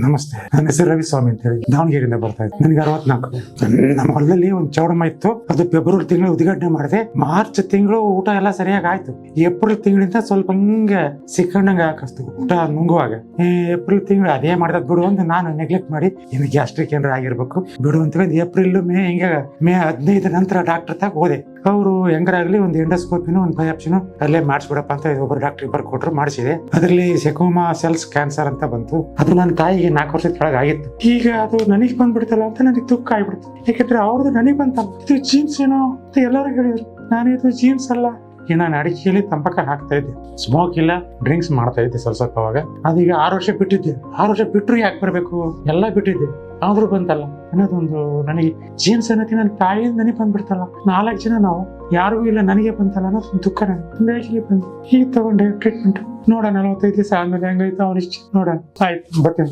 ನಮಸ್ತೆ, ನನ್ನ ಹೆಸರು ರವಿಸ್ವಾಮಿ ಅಂತ ಹೇಳಿ ದಾವಣಗೆರೆಯಿಂದ ಬರ್ತಾ ಇದ್ದೆ. ನನಗೆ 64. ನಮ್ಮ ಹೊಲದಲ್ಲಿ ಒಂದು ಚೌಡಮ್ಮ ಇತ್ತು. ಅದು ಫೆಬ್ರವರಿ ತಿಂಗಳು ಉದ್ಘಾಟನೆ ಮಾಡಿದೆ. ಮಾರ್ಚ್ ತಿಂಗಳು ಊಟ ಎಲ್ಲ ಸರಿಯಾಗಿ ಆಯ್ತು. ಏಪ್ರಿಲ್ ತಿಂಗಳಿಂದ ಸ್ವಲ್ಪ ಹಿಂಗೆ ಸಿಕ್ಕಂಡಂಗೆ ಹಾಕಿಸ್ತು ಊಟ ನುಂಗುವಾಗ. ಏಪ್ರಿಲ್ ತಿಂಗಳು ಅದೇ ಮಾಡ್ದದ್ ಬಿಡು ಅಂತ ನಾನು ನೆಗ್ಲೆಕ್ಟ್ ಮಾಡಿ ಇನ್ನು ಗ್ಯಾಸ್ಟ್ರಿಕ್ ಏನಾರ ಆಗಿರ್ಬೇಕು ಬಿಡು ಅಂತ ಏಪ್ರಿಲ್ ಮೇ 15 ನಂತರ ಡಾಕ್ಟರ್ ತಾಗ ಹೋದೆ. ಅವರು ಹೆಂಗರಾಗ್ಲಿ ಒಂದು ಎಂಡೋಸ್ಕೋಪಿನೂ ಒಂದು ಬಯಾಪ್ಸಿನೂ ಅಲ್ಲೇ ಮಾಡಿಸ್ಬಿಡಪ್ಪ ಅಂತ ಒಬ್ಬರು ಡಾಕ್ಟರ್ ಬರ್ಕೊಟ್ರು. ಮಾಡಿಸಿದೆ. ಅದರಲ್ಲಿ ಸೆಕೋಮಾ ಸೆಲ್ಸ್ ಕ್ಯಾನ್ಸರ್ ಅಂತ ಬಂತು. ಅದು ನನ್ನ ತಾಯಿಗೆ 4 ವರ್ಷದ ಕೆಳಗೆ ಆಗಿತ್ತು. ಈಗ ಅದು ನನಗೆ ಬಂದ್ಬಿಡ್ತಲ್ಲ ಅಂತ ನನಗೆ ದುಃಖ ಆಗ್ಬಿಡ್ತು. ಯಾಕಂದ್ರೆ ಅವ್ರದ್ದು ನನಗೆ ಬಂತಲ್ಲ, ಇದು ಜೀನ್ಸ್ ಏನೋ ಅಂತ ಎಲ್ಲರೂ ಹೇಳಿದ್ರು. ಇದು ಜೀನ್ಸ್ ಅಲ್ಲ. ನಾನು ಅಡಿಕೆಯಲ್ಲಿ ತಂಬಾಕ ಹಾಕ್ತಾ ಇದ್ದೆ, ಸ್ಮೋಕ್ ಇಲ್ಲ, ಡ್ರಿಂಕ್ಸ್ ಮಾಡ್ತಾ ಇದ್ದೆ ಸ್ವಲ್ಪ ಅವಾಗ. ಅದೀಗ 6 ವರ್ಷ ಬಿಟ್ಟಿದ್ದೆ. 6 ವರ್ಷ ಬಿಟ್ಟರು ಯಾಕೆ ಬರಬೇಕು, ಎಲ್ಲ ಬಿಟ್ಟಿದ್ದೆ. ಆದ್ರೂ ಬಂತಲ್ಲ ಅನ್ನೋದೊಂದು ನನಗೆ ಜೀನ್ಸ್ ಅನ್ನೋತಿ ನನ್ನ ತಾಯಿ ನನಗೆ ಬಂದ್ಬಿಡ್ತಲ್ಲ. 4 ಜನ ನಾವು ಯಾರಿಗೂ ಇಲ್ಲ, ನನಗೆ ಬಂತಲ್ಲ ಅನ್ನೋದು ದುಃಖ ನನಗೆ ಬಂದು ಈಗ ತಗೊಂಡೆ ಟ್ರೀಟ್ಮೆಂಟ್. ನೋಡೋಣ 45 ದಿವಸ ಆದ್ಮೇಲೆ ಹೆಂಗೈತೆ ಅವ್ರ ಇಷ್ಟ ನೋಡೋಣ. ಆಯ್ತು, ಬರ್ತೀನಿ.